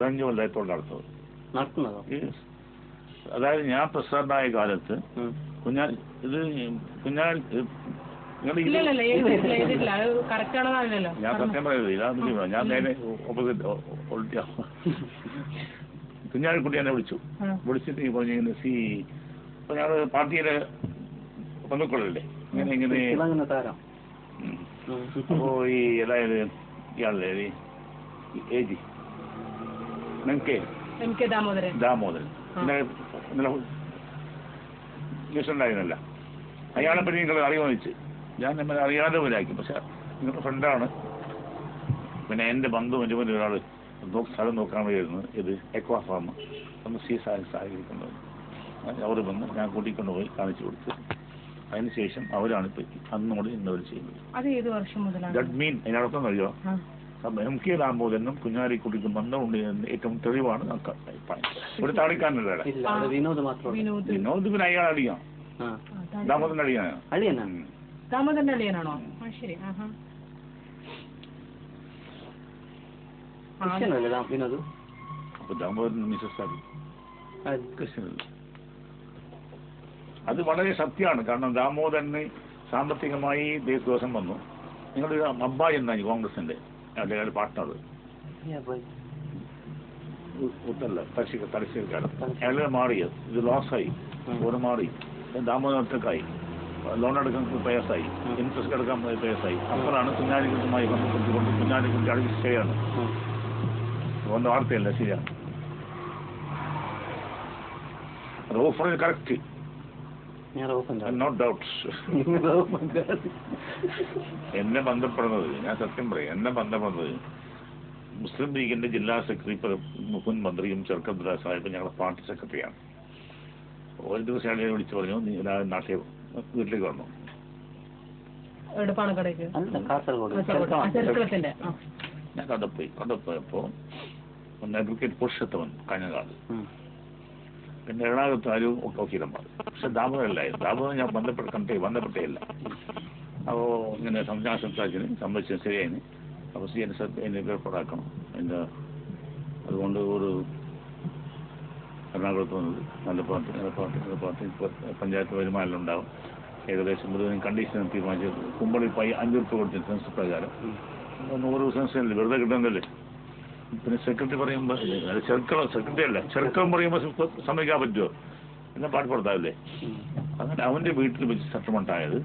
15 കൊല്ലത്തോളം നടത്തുന്നതോ? അതായത് ഞാൻ പ്രസിഡന്റായ കാലത്ത് ഞാൻ സത്യം പറയുന്നത് ഞാൻ നേരെ ഓപ്പോസിറ്റ് കുഞ്ഞാലിക്കുട്ടി എന്നെ വിളിച്ചിട്ട് പറഞ്ഞു ഇപ്പൊ ഞങ്ങള് പാർട്ടിയിലെ ബന്ധുക്കളല്ലേ ഇങ്ങനെ അപ്പോ ഈ അതായത് ഇയാളല്ലേ ഏജി ദാമോദരൻ ഉണ്ടായിരുന്നല്ല അയാളെ പറ്റി നിങ്ങൾ അറിയാമെന്ന് ഞാൻ നമ്മളെ അറിയാതെ പോലാക്കി. പക്ഷെ നിങ്ങളുടെ ഫ്രണ്ടാണ്. പിന്നെ എൻ്റെ ബന്ധു മറ്റുപോലെ ഒരാൾ സ്ഥലം നോക്കാൻ വരുന്നത് ഇത് എക്വാ ഫാം ഒന്ന് സഹകരിക്കുന്നത്. അവർ വന്ന് ഞാൻ കൂട്ടിക്കൊണ്ടുപോയി കാണിച്ചു കൊടുത്ത് അതിനുശേഷം അവരാണ് ഇപ്പൊ അന്നോട് ഇന്നവർ ചെയ്യുന്നത്. ജഡ്മീൻ അതിനർത്ഥം അറിയോ? MK ദാമോദരനും കുഞ്ഞാലിക്കുട്ടിക്കും ബന്ധമുണ്ട് എന്ന് ഏറ്റവും തെളിവാണ് ഇവിടെ താളിക്കാനല്ല. വിനോദ് പിന്നെ അയാൾ അടിയാം. ദാമോദരൻ അളിയനാണോ? ശരി. അപ്പൊ ദാമോദരൻ മിസ്സസ് ക്രിസ്ത്യനല്ല. അത് വളരെ സത്യമാണ്. കാരണം ദാമോദരന് സാമ്പത്തികമായി ദേശദോഷം വന്നു. നിങ്ങളൊരു അബ്ബായി എന്നായി കോൺഗ്രസിന്റെ അയാളുടെ പാർട്ട്ണർ ഒത്തല്ല തലശ്ശേരിക്കാരൻ. അയാളെ മാറിയത് ഇത് ലോസായി ഓരോ മാറി. ദാമോദരത്തേക്കായി ലോൺ എടുക്കാൻ പ്രയാസമായി, ഇൻട്രസ്റ്റ് എടുക്കാൻ പ്രയാസമായി. അപ്പോഴാണ് കുഞ്ഞാലിക്കുട്ടിയുമായി ബന്ധപ്പെട്ടുകൊണ്ട് കുഞ്ഞാലിക്കുട്ടി അടുത്ത് സ്റ്റേയാണ്. അതുകൊണ്ട് വാർത്തയല്ല, ശരിയാണ്. റോഫർ കറക്റ്റ്, നോ ഡൗട്ട്സ്. എന്നെ ബന്ധപ്പെടുന്നത്, ഞാൻ സത്യം പറയാം, എന്നെ ബന്ധപ്പെടുന്നത് മുസ്ലിം ലീഗിന്റെ ജില്ലാ സെക്രട്ടറി മുൻ മന്ത്രിയും ചെറുക്കന്തുര സാഹിബ് ഞങ്ങളുടെ പാർട്ടി സെക്രട്ടറിയാണ്. ഒരു ദിവസം അയാളെ വിളിച്ചു പറഞ്ഞു, നീ നാട്ടിൽ വീട്ടിലേക്ക് വന്നു. ഞാൻ കണ്ടപ്പോയപ്പോ അഡ്വക്കേറ്റ് പുരുഷോത്തമൻ കാഞ്ഞങ്ങാട്, പിന്നെ എറണാകുളത്ത് ആരും വക്കീലന്മാർ. പക്ഷെ ദാമോദരല്ലായിരുന്നു. ദാമോദരൻ ഞാൻ ബന്ധപ്പെട്ടേ ഇല്ല. അപ്പോൾ ഇങ്ങനെ സംസാരത്തിന് സംബന്ധിച്ച ശരിയായിന്. അപ്പോൾ എന്നെ ഏർപ്പാടാക്കണം. അതുകൊണ്ട് ഒരു എറണാകുളത്ത് വന്നത് നല്ല പാർട്ടി പഞ്ചായത്ത് വരുമാനം ഉണ്ടാവും. ഏകദേശം മുഴുവൻ കണ്ടീഷൻ തീരുമാനിച്ചത് കുമ്പളി 5 രൂപ കൊടുത്ത സെൻസ് പ്രകാരം 100 സെൻസ് വെറുതെ കിട്ടുന്നതല്ലേ. പിന്നെ സെക്രട്ടറി പറയുമ്പോൾ സെക്രട്ടറി അല്ല ചെറുക്കം പറയുമ്പോൾ സമ്മതിക്കാൻ പറ്റുമോ? എന്നെ പാടുപെടുത്താവില്ലേ? അങ്ങനെ അവൻ്റെ വീട്ടിൽ വെച്ച് സെറ്റിൽമെന്റ്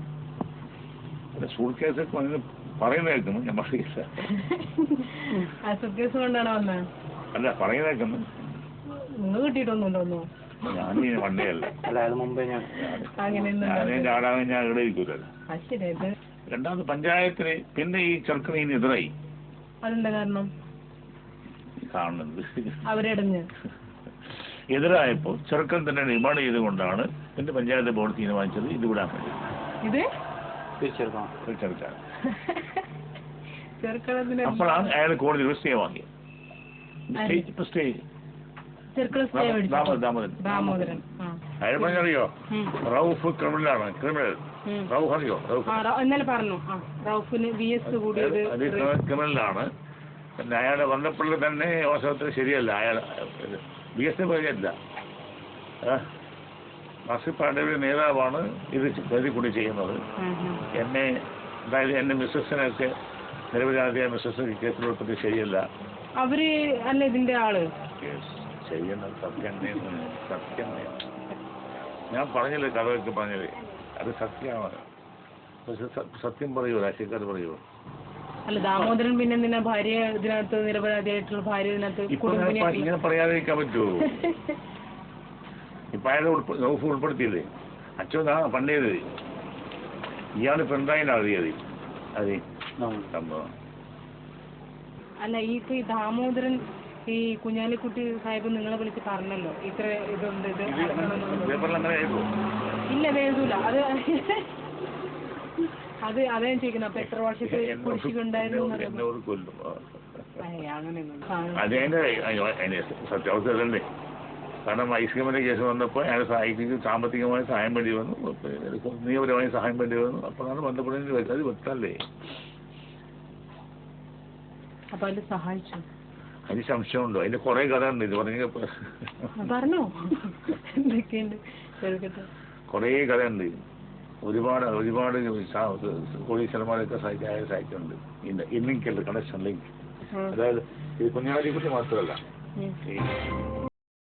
പിന്നെ സൂട്ട് കേസൊക്കെ പറയുന്ന കേൾക്കുന്നു. ഞാൻ പറയില്ല, അല്ല പറയുന്ന കേൾക്കുന്നു. ഞാൻ വണ്ടേ അല്ല, ഞാനേ ചാടാൻ ഞാൻ ഇവിടെ ഇരിക്കൂലല്ലോ. രണ്ടാമത് പഞ്ചായത്തിന് പിന്നെ ഈ ചെറുക്കനെതിരായി കാണുന്നത് എതിരായപ്പോ ചെറുക്കൻ തന്നെ ഡിമാൻഡ് ചെയ്തുകൊണ്ടാണ് പിന്നെ പഞ്ചായത്ത് ബോർഡ് തീരുമാനിച്ചത് ഇത് വിടാൻ വേണ്ടി. അപ്പോഴാണ് അയാൾ കോടതി സ്റ്റേ വാങ്ങിയത്. ദാമോദരൻ അയാൾ പറഞ്ഞറിയോ, റൌഫ് ക്രിമിനലാണ്. റൌഫ് അറിയോ? ക്രിമിനലാണ്. പിന്നെ അയാളെ വന്നപ്പോൾ തന്നെ വാസ്തവത്തിൽ ശരിയല്ല. അയാൾ BSP പരിചയമില്ല. നാസിർ പാണ്ഡെയുടെ നേതാവാണ് ഇത് കരുതി കൂടി ചെയ്യുന്നത്. അതായത് എന്നെ മിസ്സസിനൊക്കെ നിരപരാധിയായ മിസ്സസ് കേസിലുൾപ്പെട്ട് ശരിയല്ല. അവര് അല്ല ഇതിന്റെ ആള് ശരിയെന്ന സത്യം ഞാൻ പറഞ്ഞില്ലേ, കഥയൊക്കെ പറഞ്ഞത് അത് സത്യമാണ്. പക്ഷെ സത്യം പറയുമോ? രാഷ്ട്രീയക്കാർ പറയുമോ? അല്ല ദാമോദരൻ പിന്നെ എന്തിനാ ഭാര്യ ഇതിനകത്ത് നിരപരാധിയായിട്ടുള്ള ഭാര്യ ഇതിനകത്ത് ഇങ്ങനെ പറയാതിരിക്കാൻ പറ്റുമോ? ഇപ്പൊ അയാളെ ഉൾപ്പെടുത്തിയില്ലേ? അച്ഛനാ പണ്ടേത് ഇയാള് പെൺതായിനാ അറിയത്. അതെ സംഭവം. അല്ല ഈ ദാമോദരൻ ഈ കുഞ്ഞാലിക്കുട്ടി സാഹിബ് നിങ്ങളെ വിളിച്ച് പറഞ്ഞല്ലോ ഇത്ര ഇതുണ്ട് ഇത് ഇല്ല എഴുതൂല. അത് അതേ ചോദിക്കുന്നത്. അപ്പൊ എത്ര വർഷത്തെ കുടിശ്ശികുണ്ടായിരുന്നു? സത്യാവസ്ഥ അതല്ലേ. കാരണം ഐസ്ക്രീമിന്റെ കേസ് വന്നപ്പോൾ അയാൾ സഹായിക്കും, സാമ്പത്തികമായ സഹായം വേണ്ടി വന്നു, നിയമപരമായ സഹായം വേണ്ടി വന്നു. അപ്പോഴാണ് ബന്ധപ്പെടേണ്ടി വരുന്നത്. അത് വെക്കല്ലേ. അപ്പൊ അതിൽ സഹായിച്ചു. അതിന് സംശയമുണ്ടോ? അതിന്റെ കുറെ കഥ ഉണ്ട്. ഇത് പറഞ്ഞോ എന്തൊക്കെയുണ്ട്? കുറേ കഥയുണ്ട്. ഒരുപാട് കോടീശ്വരന്മാരൊക്കെ സഹായിക്കുന്നുണ്ട്. ഇന്നിക്കുള്ള കണക്ഷൻ ലിങ്ക്. അതായത് ഇത് കുഞ്ഞാലിക്കുട്ടി മാത്രമല്ല,